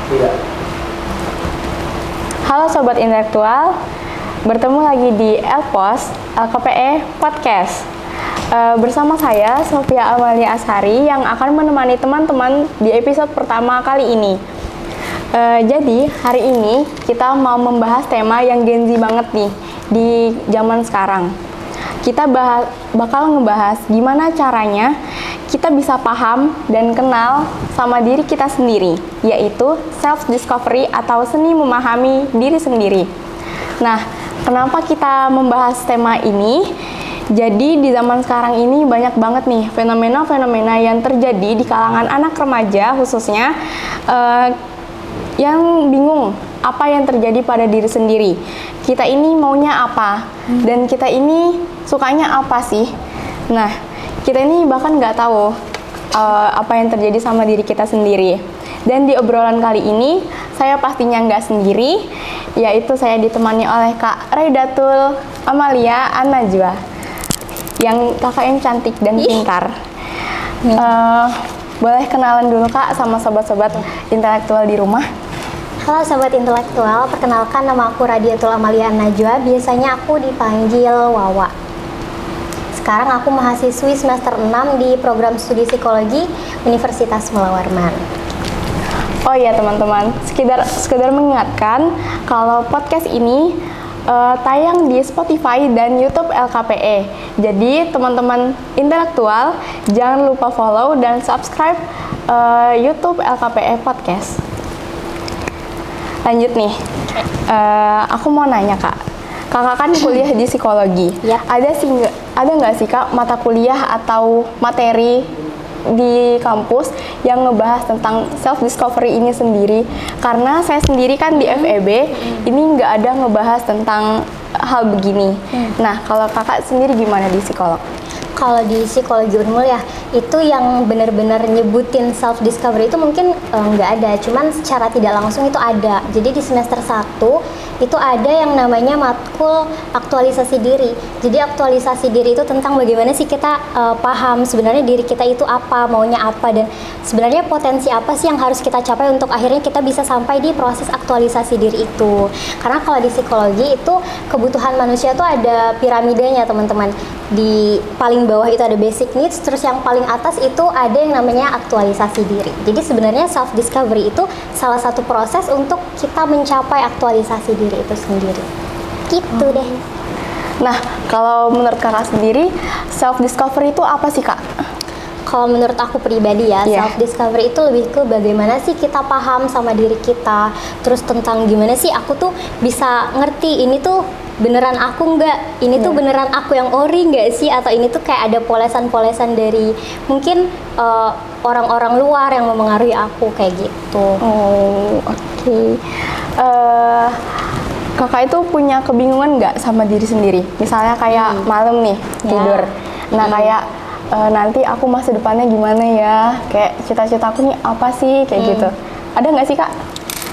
Iya. Halo Sobat Intelektual, bertemu lagi di Elpos LKPE Podcast. Bersama saya, Sofia Amalia Ashari, yang akan menemani teman-teman di episode pertama kali ini. Jadi, hari ini kita mau membahas tema yang Gen Z banget nih di zaman sekarang. Kita bakal ngebahas gimana caranya kita bisa paham dan kenal sama diri kita sendiri, yaitu self-discovery atau seni memahami diri sendiri. Nah, kenapa kita membahas tema ini? Jadi di zaman sekarang ini banyak banget nih fenomena-fenomena yang terjadi di kalangan anak remaja khususnya yang bingung apa yang terjadi pada diri sendiri. Kita ini maunya apa? Dan kita ini sukanya apa sih? Nah, kita ini bahkan nggak tahu apa yang terjadi sama diri kita sendiri. Dan di obrolan kali ini, saya pastinya nggak sendiri, yaitu saya ditemani oleh Kak Raidatul Amalia An-Najwa, yang kakak yang cantik dan pintar. Boleh kenalan dulu Kak sama sobat-sobat intelektual di rumah? Halo Sobat Intelektual, perkenalkan nama aku Raidatul Amalia An-Najwa, biasanya aku dipanggil Wawa. Sekarang aku mahasiswi semester 6 di program studi psikologi Universitas Mula Warman. Oh iya teman-teman, sekedar mengingatkan kalau podcast ini tayang di Spotify dan YouTube LKPE. Jadi teman-teman intelektual jangan lupa follow dan subscribe YouTube LKPE Podcast. Lanjut nih, aku mau nanya Kak, kakak kan kuliah di psikologi. Ya. Ada nggak sih Kak mata kuliah atau materi di kampus yang ngebahas tentang self discovery ini sendiri? Karena saya sendiri kan di FEB ini nggak ada ngebahas tentang hal begini. Nah, kalau kakak sendiri gimana di psikolog? Kalau di psikologi Unmul ya, itu yang benar-benar nyebutin self discovery itu mungkin nggak ada, cuman secara tidak langsung itu ada. Jadi di semester 1 itu ada yang namanya matkul aktualisasi diri. Jadi aktualisasi diri itu tentang bagaimana sih kita paham sebenarnya diri kita itu apa, maunya apa, dan sebenarnya potensi apa sih yang harus kita capai untuk akhirnya kita bisa sampai di proses aktualisasi diri itu. Karena kalau di psikologi itu kebutuhan manusia tuh ada piramidanya teman-teman. Di paling bawah itu ada basic needs, terus yang paling atas itu ada yang namanya aktualisasi diri. Jadi sebenarnya self discovery itu salah satu proses untuk kita mencapai aktualisasi diri itu sendiri. Gitu deh. Nah, kalau menurut kakak sendiri self discovery itu apa sih Kak? Kalau menurut aku pribadi ya, self discovery itu lebih ke bagaimana sih kita paham sama diri kita, terus tentang gimana sih aku tuh bisa ngerti ini tuh beneran aku nggak, ini tuh beneran aku yang ori nggak sih, atau ini tuh kayak ada polesan-polesan dari mungkin orang-orang luar yang memengaruhi aku kayak gitu. Oh, oke. Kakak itu punya kebingungan nggak sama diri sendiri? Misalnya kayak malam nih tidur, nah kayak nanti aku masa depannya gimana ya? Kayak cita-citaku nih apa sih? Kayak gitu. Ada nggak sih Kak?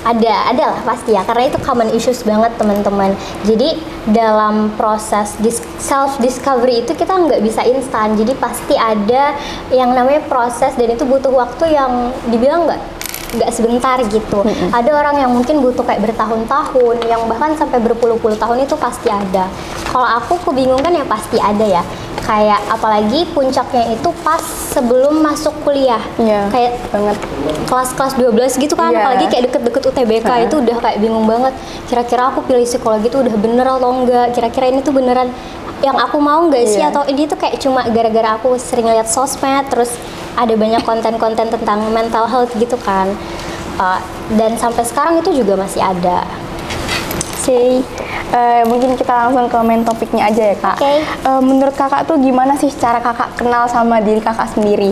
Ada lah pasti ya, karena itu common issues banget teman-teman. Jadi dalam proses self discovery itu kita nggak bisa instan, jadi pasti ada yang namanya proses, dan itu butuh waktu yang dibilang nggak sebentar gitu. Ada orang yang mungkin butuh kayak bertahun-tahun, yang bahkan sampai berpuluh-puluh tahun itu pasti ada. Kalau aku kebingungan ya pasti ada ya. Kayak apalagi puncaknya itu pas sebelum masuk kuliah. Kayak banget. Kelas-kelas 12 gitu kan, apalagi kayak deket-deket UTBK itu udah kayak bingung banget. Kira-kira aku pilih psikologi itu udah bener atau enggak? Kira-kira ini tuh beneran yang aku mau nggak sih? Atau ini tuh kayak cuma gara-gara aku sering lihat sosmed, terus ada banyak konten-konten tentang mental health gitu kan. Dan sampai sekarang itu juga masih ada. Mungkin kita langsung ke main topiknya aja ya Kak. Menurut kakak tuh gimana sih cara kakak kenal sama diri kakak sendiri?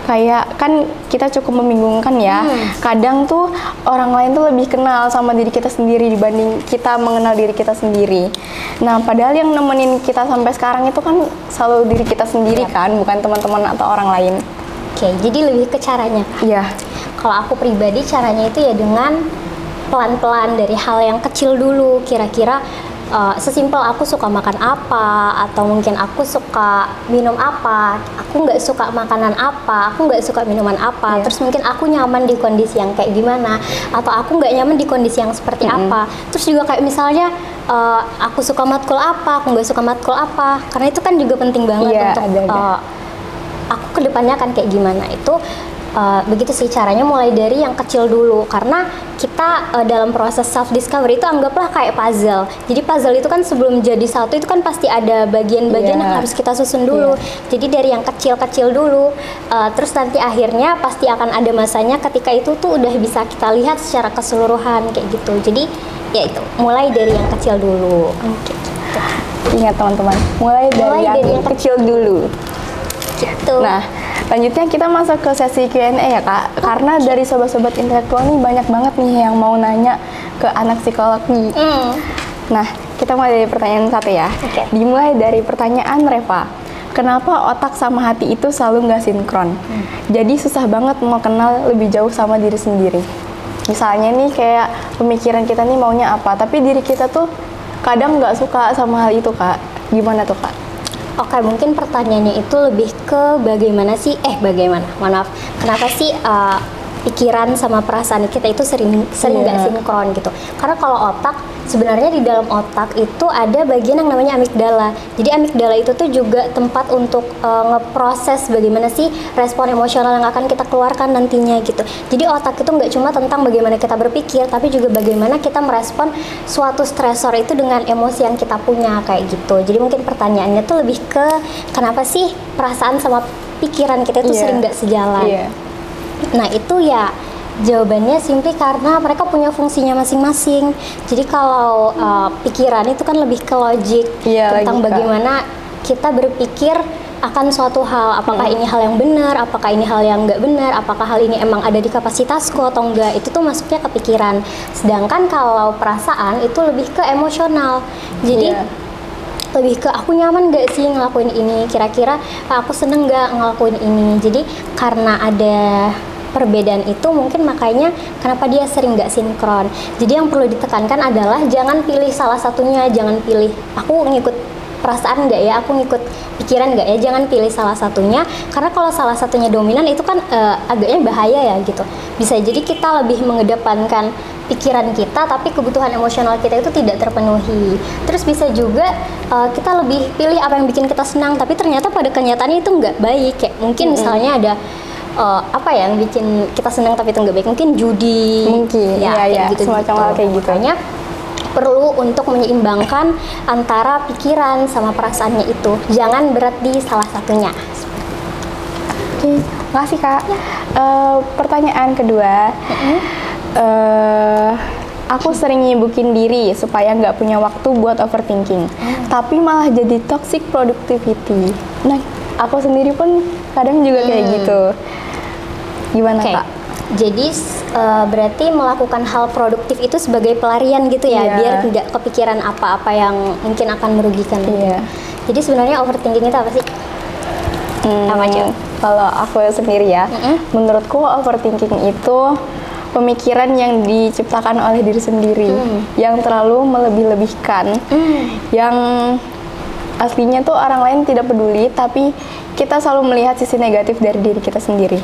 Kayak kan kita cukup membingungkan ya. Kadang tuh orang lain tuh lebih kenal sama diri kita sendiri dibanding kita mengenal diri kita sendiri. Nah, padahal yang nemenin kita sampai sekarang itu kan selalu diri kita sendiri kan, bukan teman-teman atau orang lain. Jadi lebih ke caranya. Kalau aku pribadi caranya itu ya dengan pelan-pelan dari hal yang kecil dulu. Kira-kira sesimpel aku suka makan apa, atau mungkin aku suka minum apa, aku nggak suka makanan apa, aku nggak suka minuman apa, terus mungkin aku nyaman di kondisi yang kayak gimana, atau aku nggak nyaman di kondisi yang seperti apa. Terus juga kayak misalnya aku suka matkul apa, aku nggak suka matkul apa, karena itu kan juga penting banget untuk aku kedepannya akan kayak gimana. Itu begitu sih caranya, mulai dari yang kecil dulu, karena kita dalam proses self discovery itu anggaplah kayak puzzle. Jadi puzzle itu kan sebelum jadi satu itu kan pasti ada bagian-bagian yang harus kita susun dulu. Jadi dari yang kecil-kecil dulu, terus nanti akhirnya pasti akan ada masanya ketika itu tuh udah bisa kita lihat secara keseluruhan kayak gitu. Jadi ya itu, mulai dari yang kecil dulu. Ingat teman-teman, mulai dari yang kecil dulu. Gitu. Nah, lanjutnya kita masuk ke sesi Q&A ya Kak, karena dari sobat-sobat intelektual nih banyak banget nih yang mau nanya ke anak psikolog nih. Nah, kita mulai dari pertanyaan satu ya. Dimulai dari pertanyaan Reva. Kenapa otak sama hati itu selalu nggak sinkron? Jadi susah banget mau kenal lebih jauh sama diri sendiri. Misalnya nih kayak pemikiran kita nih maunya apa, tapi diri kita tuh kadang nggak suka sama hal itu Kak. Gimana tuh Kak? Oke, mungkin pertanyaannya itu lebih ke kenapa sih pikiran sama perasaan kita itu sering nggak sinkron gitu. Karena kalau otak, sebenarnya di dalam otak itu ada bagian yang namanya amigdala. Jadi amigdala itu tuh juga tempat untuk ngeproses bagaimana sih respon emosional yang akan kita keluarkan nantinya gitu. Jadi otak itu nggak cuma tentang bagaimana kita berpikir, tapi juga bagaimana kita merespon suatu stresor itu dengan emosi yang kita punya kayak gitu. Jadi mungkin pertanyaannya tuh lebih ke kenapa sih perasaan sama pikiran kita itu sering nggak sejalan. Nah itu ya jawabannya simply karena mereka punya fungsinya masing-masing. Jadi kalau pikiran itu kan lebih ke logik tentang bagaimana kita berpikir akan suatu hal, apakah ini hal yang benar, apakah ini hal yang nggak benar, apakah hal ini emang ada di kapasitasku atau enggak, itu tuh masuknya ke pikiran. Sedangkan kalau perasaan itu lebih ke emosional. Jadi lebih ke aku nyaman gak sih ngelakuin ini, kira-kira aku seneng gak ngelakuin ini. Jadi karena ada perbedaan itu mungkin makanya kenapa dia sering gak sinkron. Jadi yang perlu ditekankan adalah jangan pilih salah satunya, jangan pilih aku ngikut perasaan gak ya, aku ngikut pikiran gak ya, jangan pilih salah satunya. Karena kalau salah satunya dominan itu kan agaknya bahaya ya gitu. Bisa jadi kita lebih mengedepankan pikiran kita, tapi kebutuhan emosional kita itu tidak terpenuhi. Terus bisa juga kita lebih pilih apa yang bikin kita senang, tapi ternyata pada kenyataannya itu nggak baik. Kayak mungkin misalnya ada apa ya yang bikin kita senang tapi itu nggak baik, mungkin judi, mungkin kayak gitu, semacam hal kayak gitu. Makanya perlu untuk menyeimbangkan antara pikiran sama perasaannya itu, jangan berat di salah satunya. Oke, makasih Kak. Pertanyaan kedua. Aku sering nyibukin diri supaya nggak punya waktu buat overthinking, tapi malah jadi toxic productivity. Nah, aku sendiri pun kadang juga kayak gitu. Gimana Kak? Jadi berarti melakukan hal produktif itu sebagai pelarian gitu ya, biar tidak kepikiran apa-apa yang mungkin akan merugikan. Jadi sebenarnya overthinking itu apa sih? Apa aja? Kalau aku sendiri ya, menurutku overthinking itu pemikiran yang diciptakan oleh diri sendiri, yang terlalu melebih-lebihkan, yang aslinya tuh orang lain tidak peduli, tapi kita selalu melihat sisi negatif dari diri kita sendiri.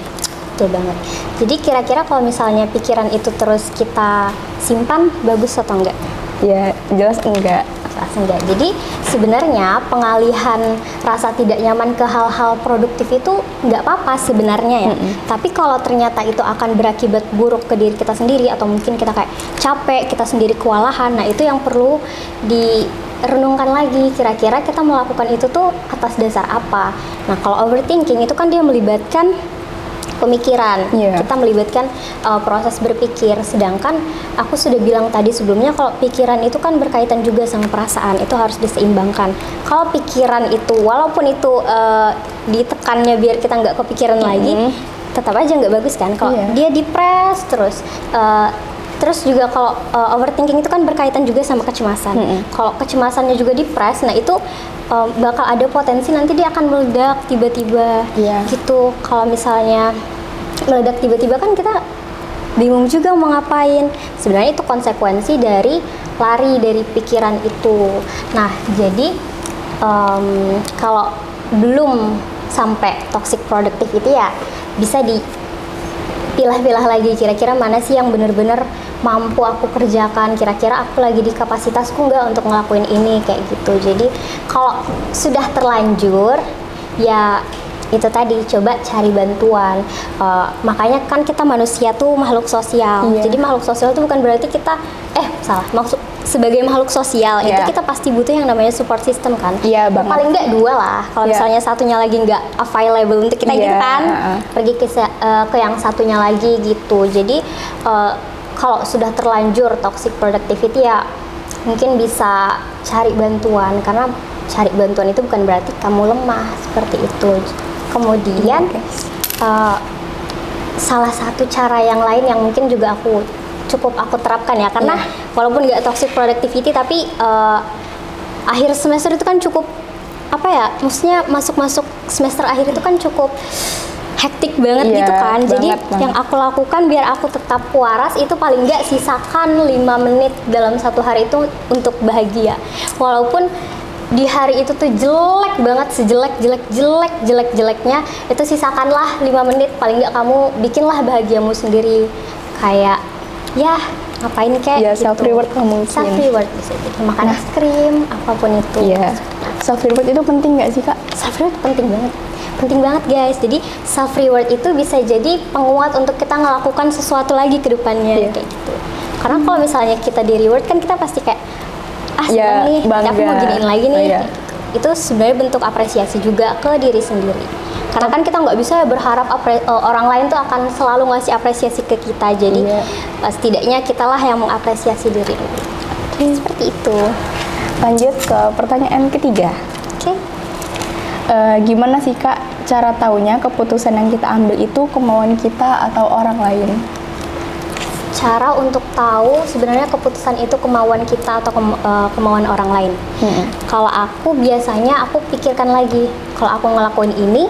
Betul banget. Jadi kira-kira kalau misalnya pikiran itu terus kita simpan, bagus atau enggak? Ya, jelas enggak. Enggak. Jadi sebenarnya pengalihan rasa tidak nyaman ke hal-hal produktif itu nggak apa-apa sebenarnya ya. Tapi kalau ternyata itu akan berakibat buruk ke diri kita sendiri, atau mungkin kita kayak capek, kita sendiri kewalahan, nah itu yang perlu direnungkan lagi, kira-kira kita melakukan itu tuh atas dasar apa. Nah kalau overthinking itu kan dia melibatkan pemikiran, kita melibatkan proses berpikir. Sedangkan aku sudah bilang tadi sebelumnya kalau pikiran itu kan berkaitan juga sama perasaan, itu harus diseimbangkan. Kalau pikiran itu walaupun itu ditekannya biar kita nggak kepikiran lagi, tetap aja nggak bagus kan. Kalau dia depres terus juga kalau overthinking itu kan berkaitan juga sama kecemasan. Kalau kecemasannya juga depres, nah itu bakal ada potensi nanti dia akan meledak tiba-tiba gitu. Kalau misalnya meledak tiba-tiba kan kita bingung juga mau ngapain. Sebenarnya itu konsekuensi dari lari dari pikiran itu. Nah, jadi kalau belum sampai toxic productivity ya bisa dipilah-pilah lagi, kira-kira mana sih yang benar-benar mampu aku kerjakan, kira-kira aku lagi di kapasitasku nggak untuk ngelakuin ini, kayak gitu. Jadi kalau sudah terlanjur ya itu tadi, coba cari bantuan. Makanya kan kita manusia tuh makhluk sosial. Iya. Jadi makhluk sosial itu bukan berarti kita maksud sebagai makhluk sosial Iya. itu kita pasti butuh yang namanya support system kan. Iya, banget. Paling nggak 2 lah. Kalau Iya. misalnya satunya lagi nggak available untuk kita gitu Iya, kan, pergi ke yang satunya lagi gitu. Jadi kalau sudah terlanjur toxic productivity ya mungkin bisa cari bantuan, karena cari bantuan itu bukan berarti kamu lemah, seperti itu. Kemudian salah satu cara yang lain yang mungkin juga aku terapkan ya, karena walaupun nggak toxic productivity tapi akhir semester itu kan cukup apa ya, maksudnya masuk semester akhir itu kan cukup hektik banget Iya, gitu kan. Jadi banget. yang aku lakukan biar aku tetap waras itu paling nggak sisakan 5 menit dalam satu hari itu untuk bahagia. Walaupun di hari itu tuh jelek banget, sejelek-jeleknya, itu sisakanlah 5 menit, paling nggak kamu bikinlah bahagiamu sendiri. Kayak ya ngapain kayak Ya, gitu. self reward lah mungkin. Self reward bisa gitu. Makan es krim, apapun itu. Iya. Self reward itu penting nggak sih Kak? Self reward penting banget guys. Jadi self reward itu bisa jadi penguat untuk kita ngelakukan sesuatu lagi ke depannya, kayak gitu. Karena kalau misalnya kita di reward kan kita pasti kayak senang nih, bangga. aku mau giniin lagi nih. Iya. Itu sebenarnya bentuk apresiasi juga ke diri sendiri. Karena kan kita nggak bisa ya berharap orang lain tuh akan selalu ngasih apresiasi ke kita. Jadi setidaknya kitalah yang mengapresiasi diri. Seperti itu. Lanjut ke pertanyaan ketiga. Oke. Gimana sih Kak cara taunya keputusan yang kita ambil itu kemauan kita atau orang lain? Cara untuk tahu sebenarnya keputusan itu kemauan kita atau kemauan orang lain. Kalau aku biasanya aku pikirkan lagi, kalau aku ngelakuin ini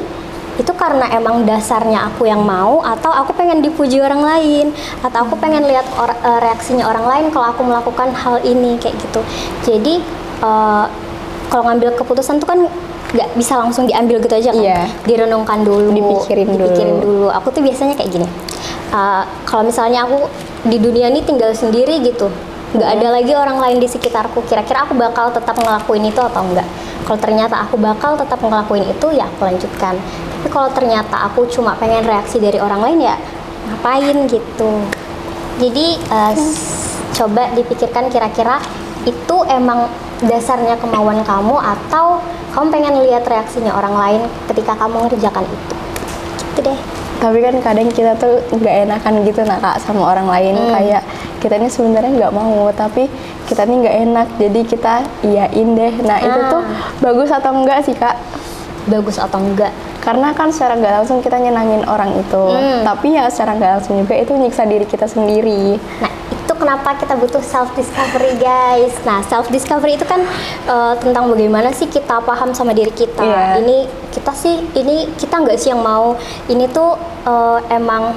itu karena emang dasarnya aku yang mau, atau aku pengen dipuji orang lain, atau aku pengen lihat reaksinya orang lain kalau aku melakukan hal ini, kayak gitu. Jadi kalau ngambil keputusan tuh kan nggak bisa langsung diambil gitu aja kan. Iya. Direnungkan dulu, Dipikirin dulu. Aku tuh biasanya kayak gini. Kalau misalnya aku di dunia ini tinggal sendiri gitu, nggak ada lagi orang lain di sekitarku, kira-kira aku bakal tetap ngelakuin itu atau enggak? Kalau ternyata aku bakal tetap ngelakuin itu, ya aku lanjutkan. Tapi kalau ternyata aku cuma pengen reaksi dari orang lain, ya ngapain gitu. Jadi coba dipikirkan kira-kira itu emang dasarnya kemauan kamu, atau kamu pengen lihat reaksinya orang lain ketika kamu ngerjakan itu. Gitu deh. Tapi kan kadang kita tuh nggak enakan gitu Kak sama orang lain, kayak kita ini sebenarnya nggak mau tapi kita ini nggak enak, jadi kita iyain deh. Nah itu tuh bagus atau enggak sih Kak? Bagus atau enggak? Karena kan secara nggak langsung kita nyenangin orang itu, tapi ya secara nggak langsung juga itu nyiksa diri kita sendiri. Nah, itu kenapa kita butuh self discovery, guys. Nah, self discovery itu kan tentang bagaimana sih kita paham sama diri kita. Iya. Ini kita nggak sih yang mau. Ini tuh emang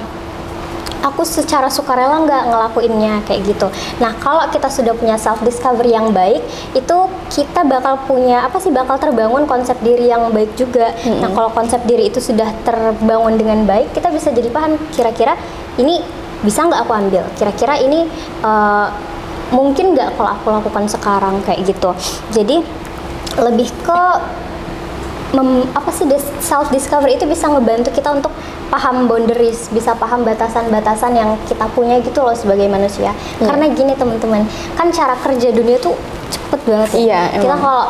aku secara sukarela nggak ngelakuinnya, kayak gitu. Nah, kalau kita sudah punya self discovery yang baik, itu kita bakal terbangun konsep diri yang baik juga. Nah, kalau konsep diri itu sudah terbangun dengan baik, kita bisa jadi paham kira-kira ini bisa nggak aku ambil, kira-kira ini mungkin nggak kalau aku lakukan sekarang, kayak gitu. Jadi lebih ke self discovery itu bisa ngebantu kita untuk paham boundaries, bisa paham batasan-batasan yang kita punya gitu loh sebagai manusia. Karena gini teman-teman, kan cara kerja dunia tuh cepet banget ya. Iya, Kita emang. kalau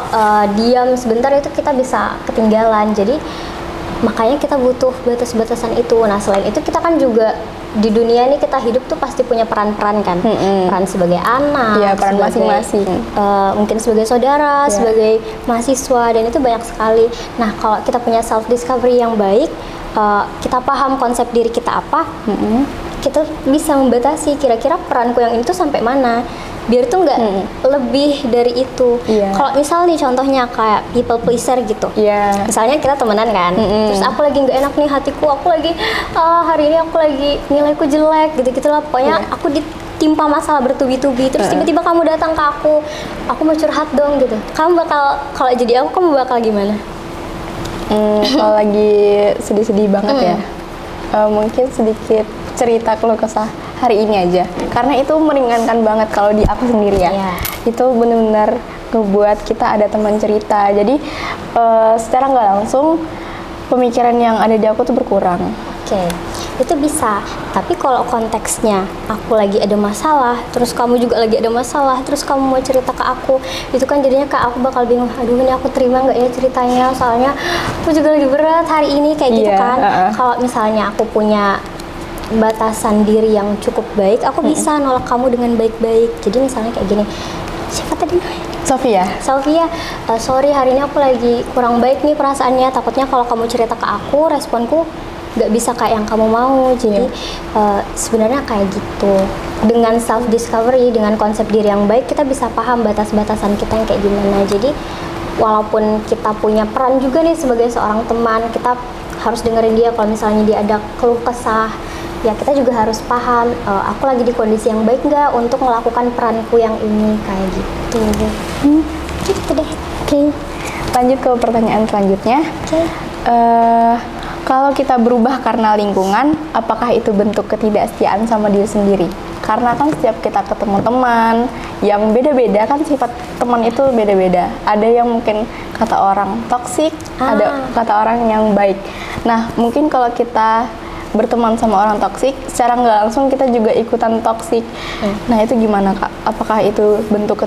diam sebentar itu kita bisa ketinggalan. Jadi makanya kita butuh batas-batasan itu. Nah, selain itu kita kan juga di dunia ini kita hidup tuh pasti punya peran-peran kan. Peran sebagai anak, Iya, peran sebagai, masing-masing. mungkin sebagai saudara, Iya. sebagai mahasiswa, dan itu banyak sekali. Nah, kalau kita punya self discovery yang baik, kita paham konsep diri kita apa, kita bisa membatasi kira-kira peranku yang ini tuh sampai mana, biar tuh nggak lebih dari itu. Kalau misal nih contohnya kayak people pleaser gitu, misalnya kita temenan kan, terus aku lagi nggak enak nih hatiku, aku lagi hari ini aku lagi nilaiku jelek gitu-gitu lah, pokoknya aku ditimpa masalah bertubi-tubi, terus tiba-tiba kamu datang ke aku mau curhat dong gitu, kamu bakal, kalau jadi aku kamu bakal gimana? Kalau lagi sedih-sedih banget ya, mungkin sedikit cerita keluh kesah hari ini aja, karena itu meringankan banget kalau di aku sendiri ya. Itu benar-benar ngebuat kita ada teman cerita, jadi secara nggak langsung pemikiran yang ada di aku tuh berkurang. Oke, itu bisa. Tapi kalau konteksnya aku lagi ada masalah, terus kamu juga lagi ada masalah, terus kamu mau cerita ke aku, itu kan jadinya kayak aku bakal bingung, aduh ini aku terima nggak ya ceritanya, soalnya aku juga lagi berat hari ini, kayak gitu kan. Kalau misalnya aku punya batasan diri yang cukup baik, aku bisa nolak kamu dengan baik-baik. Jadi misalnya kayak gini, siapa tadi namanya? Sofia, sorry hari ini aku lagi kurang baik nih perasaannya, takutnya kalau kamu cerita ke aku, responku nggak bisa kayak yang kamu mau. Jadi sebenarnya kayak gitu, dengan self discovery, dengan konsep diri yang baik, kita bisa paham batas-batasan kita yang kayak gimana. Jadi walaupun kita punya peran juga nih sebagai seorang teman, kita harus dengerin dia kalau misalnya dia ada keluh kesah, ya kita juga harus paham, aku lagi di kondisi yang baik nggak untuk melakukan peranku yang ini, kayak gitu. Gitu deh. Oke. Lanjut ke pertanyaan selanjutnya. Kalau kita berubah karena lingkungan, apakah itu bentuk ketidaksetiaan sama diri sendiri? Karena kan setiap kita ketemu teman yang beda-beda, kan sifat teman itu beda-beda. Ada yang mungkin kata orang toksik, ada kata orang yang baik. Nah, mungkin kalau kita berteman sama orang toksik, secara nggak langsung kita juga ikutan toksik. Nah, itu gimana Kak? Apakah itu bentuk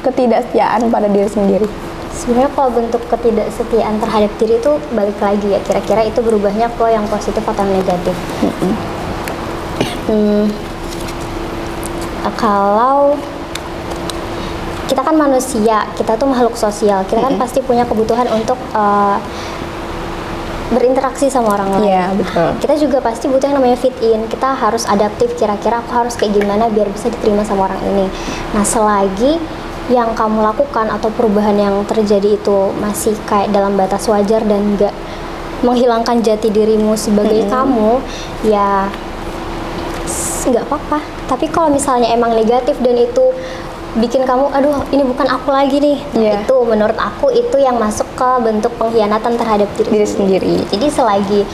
ketidaksetiaan pada diri sendiri? Sebenarnya kalau bentuk ketidaksetiaan terhadap diri itu balik lagi ya, kira-kira itu berubahnya ke yang positif atau yang negatif. Kalau kita kan manusia, kita tuh makhluk sosial, kita kan pasti punya kebutuhan untuk berinteraksi sama orang lain. Iya, betul. Kita juga pasti butuh yang namanya fit in. Kita harus adaptif, kira-kira aku harus kayak gimana biar bisa diterima sama orang ini. Nah, selagi yang kamu lakukan atau perubahan yang terjadi itu masih kayak dalam batas wajar dan nggak menghilangkan jati dirimu sebagai kamu, ya nggak apa-apa. Tapi kalau misalnya emang negatif dan itu bikin kamu, aduh ini bukan aku lagi nih, itu menurut aku itu yang masuk ke bentuk pengkhianatan terhadap diri sendiri. Jadi selagi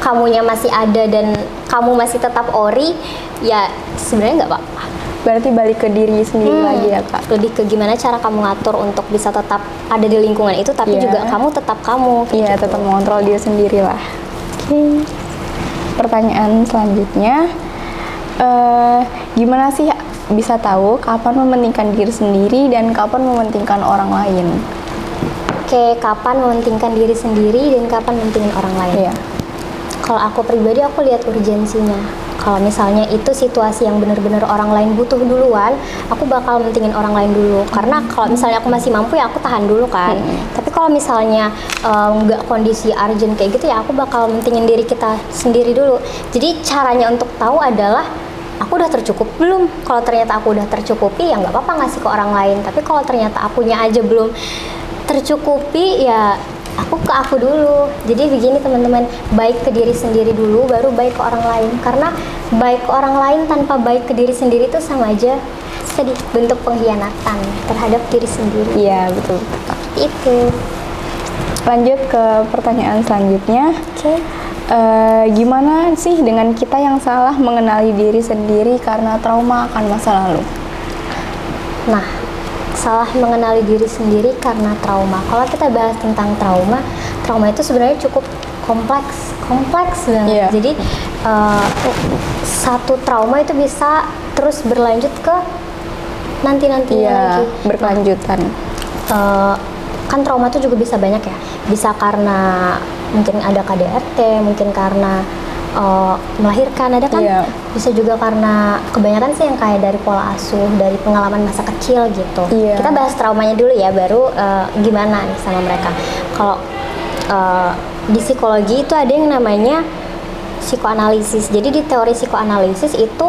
kamunya masih ada dan kamu masih tetap ori, ya sebenarnya nggak apa-apa. Berarti balik ke diri sendiri lagi ya Kak? Lebih ke gimana cara kamu ngatur untuk bisa tetap ada di lingkungan itu, tapi juga kamu tetap kamu. Iya, tetap mengontrol diri sendiri lah. Oke. Pertanyaan selanjutnya, gimana sih bisa tahu kapan mementingkan diri sendiri dan kapan mementingkan orang lain? Oke, kapan mementingkan diri sendiri dan kapan mementingkan orang lain? Iya. Kalau aku pribadi, aku lihat urgensinya. Kalau misalnya itu situasi yang benar-benar orang lain butuh duluan, aku bakal mentingin orang lain dulu. Karena kalau misalnya aku masih mampu, ya aku tahan dulu kan. Tapi kalau misalnya nggak kondisi urgent kayak gitu, ya aku bakal mentingin diri kita sendiri dulu. Jadi caranya untuk tahu adalah, aku udah tercukup belum? Kalau ternyata aku udah tercukupi, ya nggak apa-apa ngasih ke orang lain. Tapi kalau ternyata akunya aja belum tercukupi, ya aku ke aku dulu. Jadi begini teman-teman, baik ke diri sendiri dulu, baru baik ke orang lain. Karena baik ke orang lain tanpa baik ke diri sendiri itu sama aja sedih, bentuk pengkhianatan terhadap diri sendiri. Iya, betul. Itu. Lanjut ke pertanyaan selanjutnya. Gimana sih dengan kita yang salah mengenali diri sendiri karena trauma akan masa lalu? Nah, salah mengenali diri sendiri karena trauma. Kalau kita bahas tentang trauma, trauma itu sebenarnya cukup kompleks banget. Jadi satu trauma itu bisa terus berlanjut ke nanti-nantinya lagi. Berkelanjutan. Kan trauma itu juga bisa banyak ya. Bisa karena mungkin ada KDRT, mungkin karena melahirkan, ada kan? Bisa juga karena kebanyakan sih yang kayak dari pola asuh, dari pengalaman masa kecil gitu. Kita bahas traumanya dulu ya, baru gimana nih sama mereka. Kalau di psikologi itu ada yang namanya psikoanalisis. Jadi di teori psikoanalisis itu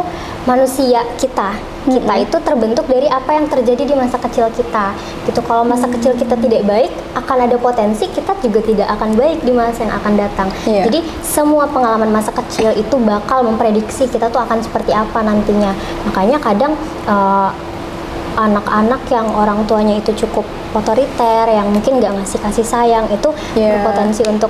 manusia kita itu terbentuk dari apa yang terjadi di masa kecil kita. Gitu. Kalau masa kecil kita tidak baik, akan ada potensi kita juga tidak akan baik di masa yang akan datang. Jadi semua pengalaman masa kecil itu bakal memprediksi kita tuh akan seperti apa nantinya. Makanya kadang anak-anak yang orang tuanya itu cukup otoriter, yang mungkin nggak ngasih kasih sayang, itu berpotensi untuk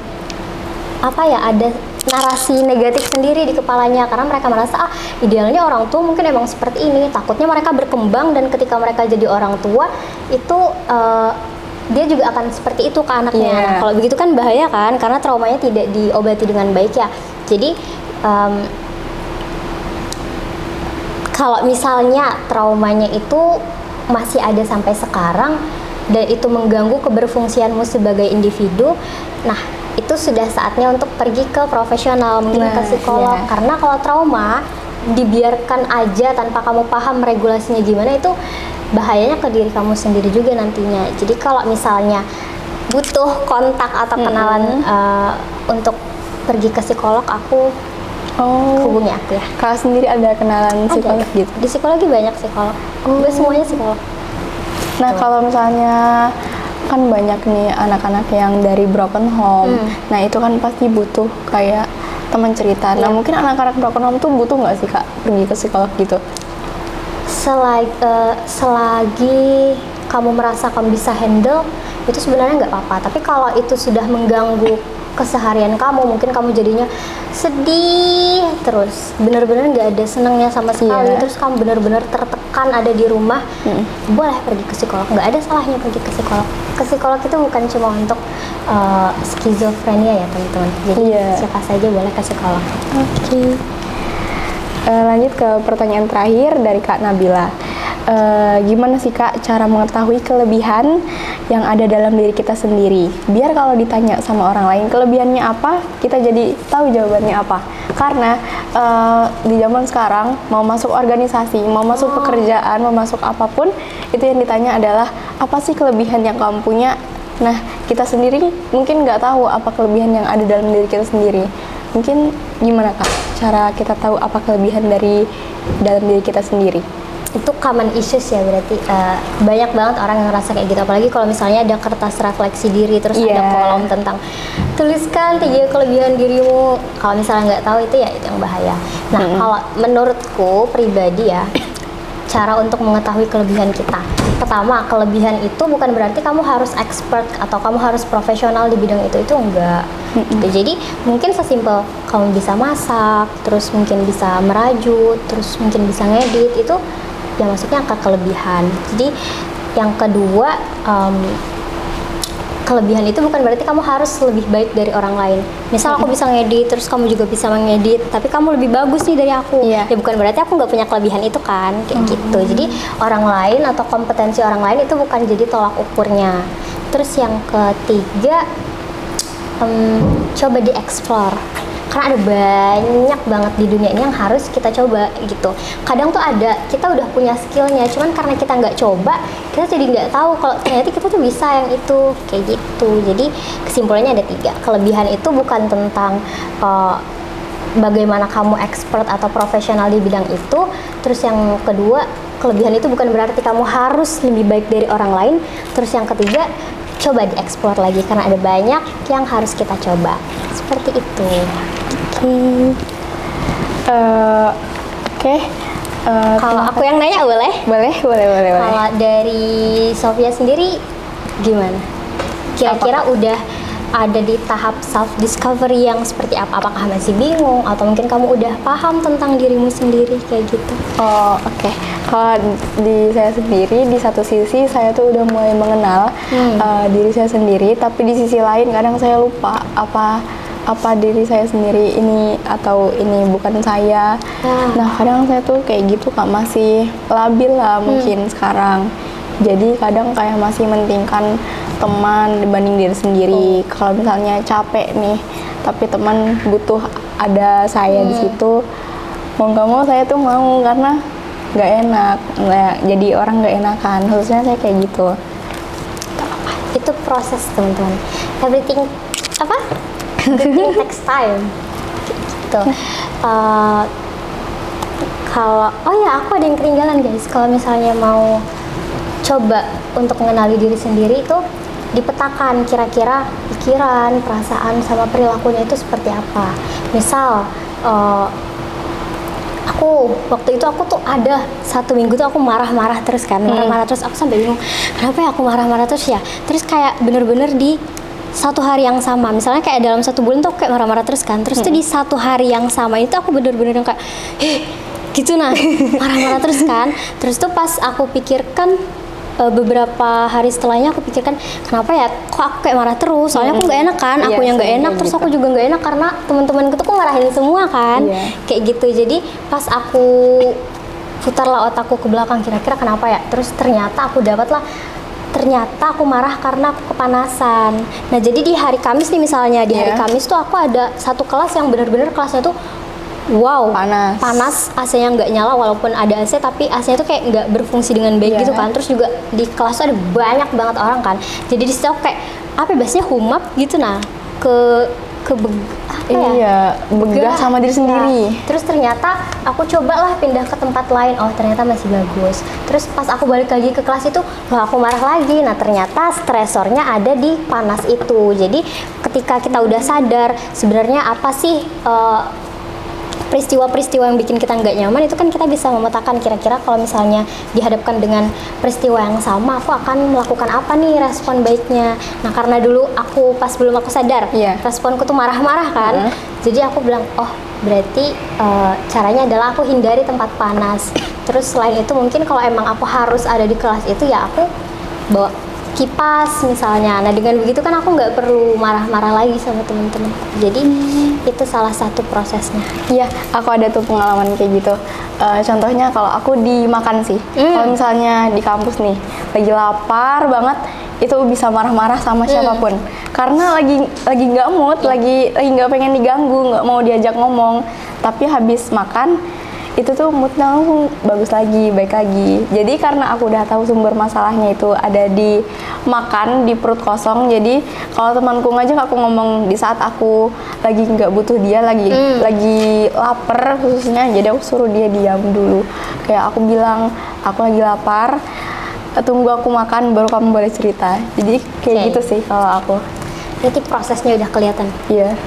ada narasi negatif sendiri di kepalanya, karena mereka merasa idealnya orang tua mungkin emang seperti ini. Takutnya mereka berkembang dan ketika mereka jadi orang tua itu dia juga akan seperti itu ke anaknya. Nah, kalau begitu kan bahaya kan, karena traumanya tidak diobati dengan baik ya. Jadi kalau misalnya traumanya itu masih ada sampai sekarang dan itu mengganggu keberfungsianmu sebagai individu, nah itu sudah saatnya untuk pergi ke profesional, mungkin ke psikolog. Karena kalau trauma dibiarkan aja tanpa kamu paham regulasinya gimana, itu bahayanya ke diri kamu sendiri juga nantinya. Jadi kalau misalnya butuh kontak atau kenalan untuk pergi ke psikolog, aku hubungi aku ya. Kalau sendiri ada kenalan psikolog gitu? Di psikologi banyak psikolog, nggak semuanya psikolog. Nah, kalau misalnya kan banyak nih anak-anak yang dari broken home, nah itu kan pasti butuh kayak teman cerita. Nah, mungkin anak-anak broken home tuh butuh nggak sih Kak pergi ke psikolog gitu? Selagi kamu merasa kamu bisa handle, itu sebenarnya nggak apa-apa. Tapi kalau itu sudah mengganggu keseharian kamu, mungkin kamu jadinya sedih terus, benar-benar nggak ada senangnya sama sekali, terus kamu benar-benar tertekan ada di rumah, boleh pergi ke psikolog. Nggak ada salahnya pergi ke psikolog. Ke psikolog itu bukan cuma untuk skizofrenia ya teman-teman, jadi siapa saja boleh ke psikolog. Lanjut ke pertanyaan terakhir dari Kak Nabila. Gimana sih Kak cara mengetahui kelebihan yang ada dalam diri kita sendiri, biar kalau ditanya sama orang lain kelebihannya apa, kita jadi tahu jawabannya apa. Karena di zaman sekarang mau masuk organisasi, mau masuk pekerjaan, mau masuk apapun, itu yang ditanya adalah apa sih kelebihan yang kamu punya. Nah, kita sendiri mungkin nggak tahu apa kelebihan yang ada dalam diri kita sendiri. Mungkin gimana Kak cara kita tahu apa kelebihan dari dalam diri kita sendiri? Itu common issues ya, berarti banyak banget orang yang ngerasa kayak gitu. Apalagi kalau misalnya ada kertas refleksi diri, terus ada kolom tentang tuliskan 3 kelebihan dirimu. Kalau misalnya nggak tahu itu ya itu yang bahaya. Nah, kalau menurutku pribadi ya, cara untuk mengetahui kelebihan kita, pertama, kelebihan itu bukan berarti kamu harus expert atau kamu harus profesional di bidang itu enggak. Jadi mungkin sesimpel kamu bisa masak, terus mungkin bisa merajut, terus mungkin bisa ngedit, itu ya maksudnya angka kelebihan. Jadi yang kedua, kelebihan itu bukan berarti kamu harus lebih baik dari orang lain. Misal aku bisa ngedit, terus kamu juga bisa mengedit, tapi kamu lebih bagus nih dari aku. Ya bukan berarti aku nggak punya kelebihan itu kan, kayak gitu. Jadi orang lain atau kompetensi orang lain itu bukan jadi tolak ukurnya. Terus yang ketiga, coba dieksplor. Karena ada banyak banget di dunia ini yang harus kita coba gitu. Kadang tuh kita udah punya skillnya, cuman karena kita nggak coba, kita jadi nggak tahu kalau ternyata kita tuh bisa yang itu, kayak gitu. Jadi kesimpulannya ada 3. Kelebihan itu bukan tentang bagaimana kamu expert atau profesional di bidang itu. Terus yang kedua, kelebihan itu bukan berarti kamu harus lebih baik dari orang lain. Terus yang ketiga, coba dieksplor lagi karena ada banyak yang harus kita coba. Seperti itu. Kalau aku yang nanya boleh? Boleh. Kalau dari Sofia sendiri gimana? Kira-kira udah ada di tahap self discovery yang seperti apa? Apakah masih bingung atau mungkin kamu udah paham tentang dirimu sendiri kayak gitu? Oke. Kalau di saya sendiri, di satu sisi saya tuh udah mulai mengenal diri saya sendiri, tapi di sisi lain kadang saya lupa apa diri saya sendiri ini atau ini bukan saya. Nah, kadang saya tuh kayak gitu Kak, masih labil lah mungkin sekarang. Jadi kadang kayak masih mentingkan teman dibanding diri sendiri. Kalau misalnya capek nih, tapi teman butuh ada saya di situ, mau nggak mau saya tuh mau, karena nggak enak. Nah, jadi orang nggak enakan, khususnya saya kayak gitu. Itu proses teman-teman. Everything takes time. Gitu. gitu. Kalau aku ada yang ketinggalan guys. Kalau misalnya mau coba untuk mengenali diri sendiri itu dipetakan kira-kira pikiran, perasaan sama perilakunya itu seperti apa. Misal waktu itu aku tuh ada 1 minggu tuh aku marah-marah terus kan, marah-marah terus, aku sampai bingung kenapa ya aku marah-marah terus ya. Terus kayak bener-bener di satu hari yang sama, misalnya kayak dalam 1 bulan tuh aku kayak marah-marah terus kan, terus tuh di satu hari yang sama itu aku bener-bener yang kayak gitu nah, marah-marah terus kan. Terus tuh pas aku pikirkan beberapa hari setelahnya aku pikirkan kenapa ya kok aku kayak marah terus, soalnya aku nggak enak kan, aku yang nggak enak, terus aku juga nggak enak karena teman-temanku tuh kok marahin semua kan, kayak gitu. Jadi pas aku putarlah otakku ke belakang, kira-kira kenapa ya, terus ternyata aku marah karena aku kepanasan. Nah jadi di hari Kamis nih misalnya, di hari Kamis tuh aku ada satu kelas yang benar-benar kelasnya tuh panas, AC-nya nggak nyala, walaupun ada AC tapi AC-nya tuh kayak nggak berfungsi dengan baik gitu kan. Terus juga di kelas tuh ada banyak banget orang kan, jadi di situ aku kayak biasanya humap gitu nah, begah sama diri sendiri. Terus ternyata aku cobalah pindah ke tempat lain, ternyata masih bagus. Terus pas aku balik lagi ke kelas itu, aku marah lagi. Nah ternyata stresornya ada di panas itu. Jadi ketika kita udah sadar sebenarnya apa sih peristiwa-peristiwa yang bikin kita nggak nyaman, itu kan kita bisa memetakan kira-kira kalau misalnya dihadapkan dengan peristiwa yang sama, aku akan melakukan apa nih respon baiknya. Nah karena dulu pas belum aku sadar, responku tuh marah-marah kan, jadi aku bilang berarti caranya adalah aku hindari tempat panas. Terus selain itu mungkin kalau emang aku harus ada di kelas itu, ya aku bawa kipas misalnya. Nah dengan begitu kan aku nggak perlu marah-marah lagi sama temen-temen. Jadi itu salah satu prosesnya. Iya, aku ada tuh pengalaman kayak gitu. Contohnya kalau aku dimakan sih, kalau misalnya di kampus nih lagi lapar banget, itu bisa marah-marah sama siapapun karena lagi nggak mood, lagi nggak pengen diganggu, nggak mau diajak ngomong. Tapi habis makan itu tuh moodnya langsung bagus lagi, baik lagi. Jadi karena aku udah tahu sumber masalahnya itu ada di makan, di perut kosong. Jadi kalau temanku ngajak aku ngomong di saat aku lagi nggak butuh dia, lagi lapar khususnya, jadi aku suruh dia diam dulu. Kayak aku bilang aku lagi lapar, tunggu aku makan baru kamu boleh cerita. Jadi kayak gitu sih kalau aku. Jadi prosesnya udah kelihatan. Iya.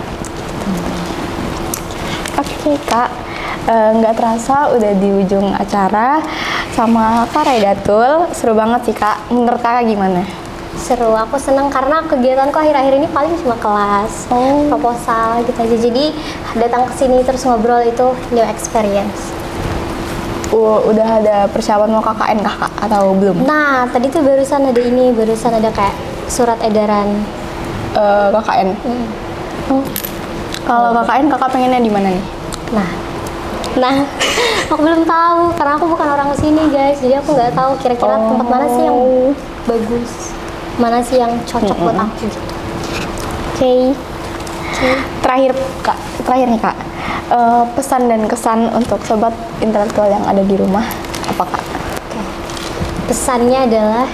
Oke Kak. Nggak terasa udah di ujung acara sama Kak Raidatul. Seru banget sih Kak, menurut Kakak gimana? Seru, aku seneng karena kegiatanku akhir-akhir ini paling cuma kelas, proposal gitu aja. Jadi datang ke sini terus ngobrol itu new experience. Udah ada persiapan mau KKN Kakak atau belum? Nah, tadi tuh barusan ada kayak surat edaran KKN. Kalau KKN Kakak pengennya di mana nih? Nah, aku belum tahu karena aku bukan orang sini guys, jadi aku nggak tahu kira-kira tempat mana sih yang bagus, mana sih yang cocok buat aku gitu. Oke. Terakhir nih Kak, pesan dan kesan untuk sobat intelektual yang ada di rumah apa Kak? Pesannya adalah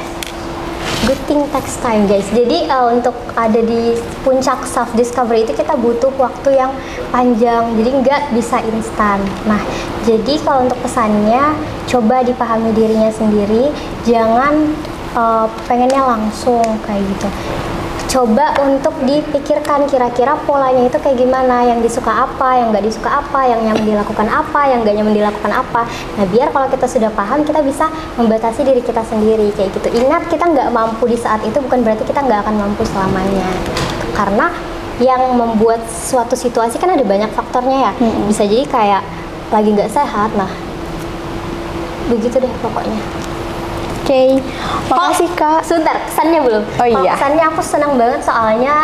good thing takes time guys. Jadi untuk ada di puncak self discovery itu kita butuh waktu yang panjang, jadi nggak bisa instan. Nah jadi kalau untuk pesannya, coba dipahami dirinya sendiri, jangan pengennya langsung kayak gitu. Coba untuk dipikirkan kira-kira polanya itu kayak gimana, yang disuka apa, yang nggak disuka apa, yang nyaman dilakukan apa, yang nggak nyaman dilakukan apa. Nah biar kalau kita sudah paham, kita bisa membatasi diri kita sendiri kayak gitu. Ingat, kita nggak mampu di saat itu bukan berarti kita nggak akan mampu selamanya. Karena yang membuat suatu situasi kan ada banyak faktornya ya. Bisa jadi kayak lagi nggak sehat, nah begitu deh pokoknya. Oke, makasih Kak. Sebentar, kesannya belum? Oh iya. Kesannya aku senang banget soalnya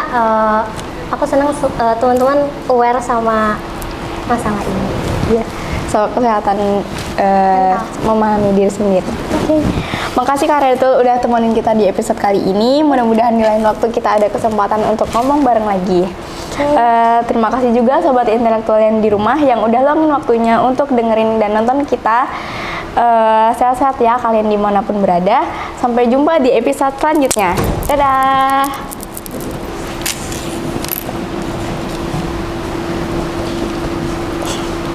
aku senang teman-teman aware sama masalah ini. Iya, soal kesehatan memahami diri sendiri. Oke, makasih Kak Raidatul udah temenin kita di episode kali ini. Mudah-mudahan di lain waktu kita ada kesempatan untuk ngomong bareng lagi. Terima kasih juga sobat intelektual yang di rumah yang udah luangin waktunya untuk dengerin dan nonton kita. Sehat-sehat ya kalian dimanapun berada. Sampai jumpa di episode selanjutnya. Dadah.